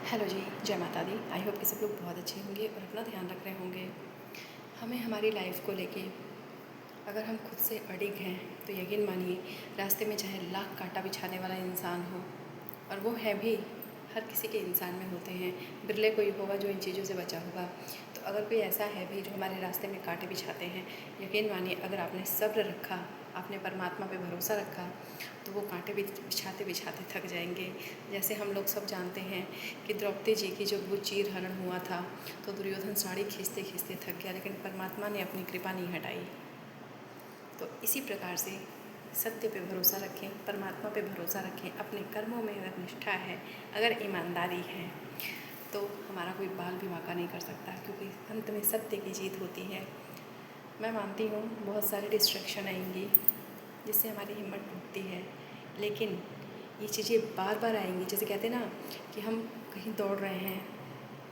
Hello जी, जय माता दी। I hope कि सब लोग बहुत अच्छे होंगे और अपना ध्यान रख रहे होंगे। हमें हमारी लाइफ को लेके अगर हम खुद से अडिग हैं तो यकीन मानिए रास्ते में चाहे लाख कांटा बिछाने वाला इंसान हो, और वो है भी, हर किसी के इंसान में होते हैं, बिरले कोई होगा जो इन चीज़ों से बचा होगा। तो अगर कोई ऐसा है भी जो हमारे रास्ते में कांटे बिछाते हैं, यकीन मानिए अगर आपने सब्र रखा, आपने परमात्मा पे भरोसा रखा, तो वो कांटे बिछाते बिछाते थक जाएंगे। जैसे हम लोग सब जानते हैं कि द्रौपदी जी की जब वो चीर हरण हुआ था तो दुर्योधन साड़ी खींचते खींचते थक गया, लेकिन परमात्मा ने अपनी कृपा नहीं हटाई। तो इसी प्रकार से सत्य पे भरोसा रखें, परमात्मा पे भरोसा रखें, अपने कर्मों में अगर निष्ठा है, अगर ईमानदारी है, तो हमारा कोई बाल भी बांका नहीं कर सकता, क्योंकि अंत में सत्य की जीत होती है। मैं मानती हूँ बहुत सारी डिस्ट्रैक्शन आएंगी जिससे हमारी हिम्मत टूटती है, लेकिन ये चीज़ें बार बार आएंगी। जैसे कहते हैं ना कि हम कहीं दौड़ रहे हैं,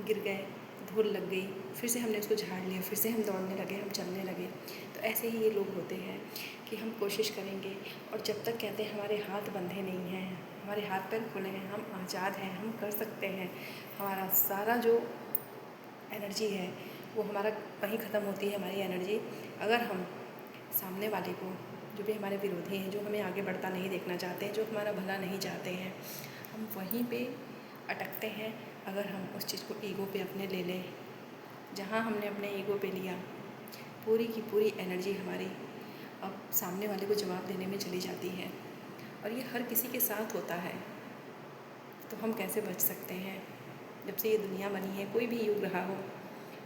गिर गए, धूल लग गई, फिर से हमने उसको झाड़ लिया, फिर से हम दौड़ने लगे, हम चलने लगे। तो ऐसे ही ये लोग होते हैं कि हम कोशिश करेंगे, और जब तक कहते हैं हमारे हाथ बंधे नहीं हैं, हमारे हाथ पैर खुले हैं, हम आज़ाद हैं, हम कर सकते हैं, हमारा सारा जो एनर्जी है वो हमारा वहीं ख़त्म होती है हमारी एनर्जी, अगर हम सामने वाले को, जो भी हमारे विरोधी हैं, जो हमें आगे बढ़ता नहीं देखना चाहते हैं, जो हमारा भला नहीं चाहते हैं, हम वहीं पे अटकते हैं। अगर हम उस चीज़ को ईगो पे अपने ले लें, जहाँ हमने अपने ईगो पे लिया, पूरी की पूरी एनर्जी हमारी अब सामने वाले को जवाब देने में चली जाती है, और ये हर किसी के साथ होता है। तो हम कैसे बच सकते हैं? जब से ये दुनिया बनी है, कोई भी युग रहा हो,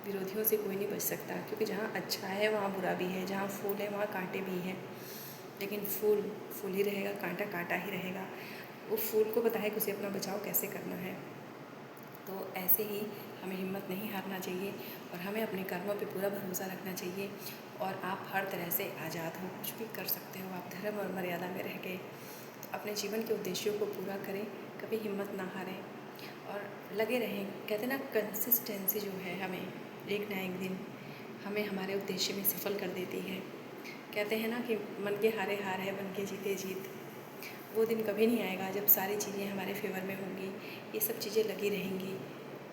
विरोधियों से कोई नहीं बच सकता, क्योंकि जहाँ अच्छा है वहाँ बुरा भी है, जहाँ फूल है वहाँ कांटे भी हैं। लेकिन फूल फूल ही रहेगा, कांटा कांटा ही रहेगा। वो फूल को पता है कि उसे अपना बचाव कैसे करना है। तो ऐसे ही हमें हिम्मत नहीं हारना चाहिए, और हमें अपने कर्मों पे पूरा भरोसा रखना चाहिए। और आप हर तरह से आज़ाद हो, कुछ भी कर सकते हो, आप धर्म और मर्यादा में रह के तो अपने जीवन के उद्देश्यों को पूरा करें, कभी हिम्मत ना हारें और लगे रहें। कहते हैं ना, कंसिस्टेंसी जो है हमें एक ना एक दिन हमें हमारे उद्देश्य में सफल कर देती है। कहते हैं ना कि मन के हारे हार है, मन के जीते जीत। वो दिन कभी नहीं आएगा जब सारी चीज़ें हमारे फेवर में होंगी, ये सब चीज़ें लगी रहेंगी।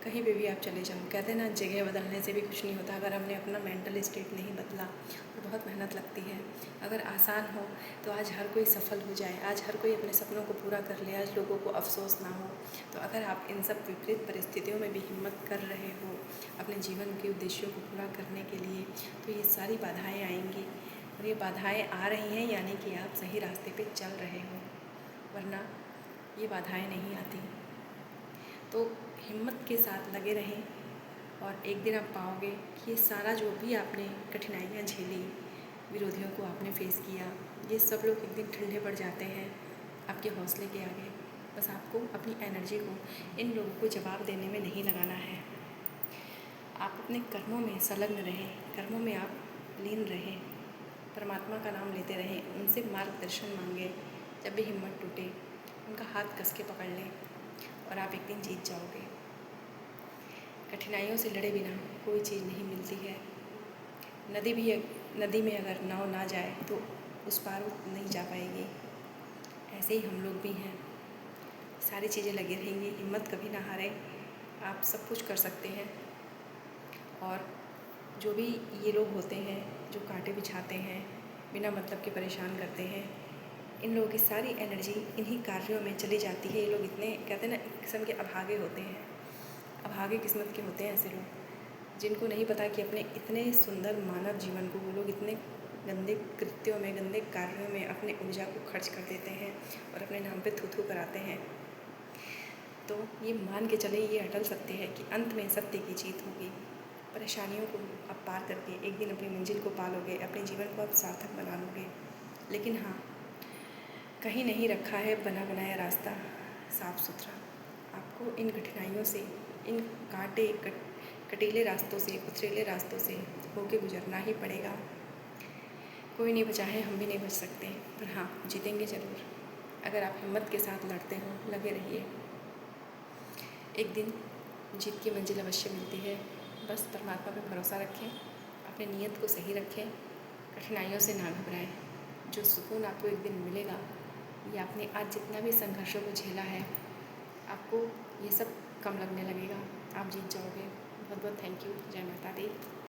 कहीं पे भी आप चले जाओ, कहते हैं ना, जगह बदलने से भी कुछ नहीं होता। अगर हमने अपना मेंटल स्टेट नहीं बदला तो बहुत मेहनत लगती है। अगर आसान हो तो आज हर कोई सफल हो जाए, आज हर कोई अपने सपनों को पूरा कर ले, आज लोगों को अफसोस ना हो। तो अगर आप इन सब विपरीत परिस्थितियों में भी हिम्मत कर रहे हो अपने जीवन के उद्देश्यों को पूरा करने के लिए, तो ये सारी बाधाएँ आएंगी, और ये बाधाएँ आ रही हैं यानी कि आप सही रास्ते पे चल रहे हो, वरना ये बाधाएं नहीं आती। तो हिम्मत के साथ लगे रहें, और एक दिन आप पाओगे कि ये सारा जो भी आपने कठिनाइयाँ झेली, विरोधियों को आपने फेस किया, ये सब लोग एक दिन ठंडे पड़ जाते हैं आपके हौसले के आगे। बस आपको अपनी एनर्जी को इन लोगों को जवाब देने में नहीं लगाना है। आप अपने कर्मों में संलग्न रहें, कर्मों में आप लीन रहें, परमात्मा का नाम लेते रहें, उनसे मार्गदर्शन मांगें। जब भी हिम्मत टूटे उनका हाथ कस के पकड़ लें, और आप एक दिन जीत जाओगे। कठिनाइयों से लड़े बिना कोई चीज़ नहीं मिलती है। नदी में अगर नाव ना जाए तो उस पार नहीं जा पाएगी। ऐसे ही हम लोग भी हैं, सारी चीज़ें लगी रहेंगी, हिम्मत कभी ना हारें, आप सब कुछ कर सकते हैं। और जो भी ये लोग होते हैं जो कांटे बिछाते हैं, बिना मतलब के परेशान करते हैं, इन लोगों की सारी एनर्जी इन्हीं कार्यों में चली जाती है। ये लोग इतने, कहते हैं ना, एक किस्म के अभागे होते हैं, अभागे किस्मत के होते हैं ऐसे लोग, जिनको नहीं पता कि अपने इतने सुंदर मानव जीवन को वो लोग इतने गंदे कृत्यों में, गंदे कार्यों में अपने ऊर्जा को खर्च कर देते हैं और अपने नाम पे थू थू कराते हैं। तो ये मान के चले, ये अटल सत्य है कि अंत में सत्य की जीत होगी। परेशानियों को आप पार करके एक दिन अपनी मंजिल को पालोगे, अपने जीवन को आप सार्थक बना लोगे। लेकिन हाँ, कहीं नहीं रखा है बना बनाया रास्ता साफ़ सुथरा। आपको इन कठिनाइयों से, इन कांटे कटीले रास्तों से, पथरीले रास्तों से होके गुजरना ही पड़ेगा। कोई नहीं बचा है, हम भी नहीं बच सकते, पर हाँ, जीतेंगे ज़रूर। अगर आप हिम्मत के साथ लड़ते हो, लगे रहिए, एक दिन जीत की मंजिल अवश्य मिलती है। बस परमात्मा पर भरोसा रखें, अपनी नीयत को सही रखें, कठिनाइयों से ना घबराएं। जो सुकून आपको एक दिन मिलेगा, ये आपने आज जितना भी संघर्षों को झेला है, आपको ये सब कम लगने लगेगा, आप जीत जाओगे। बहुत बहुत थैंक यू। जय माता दी।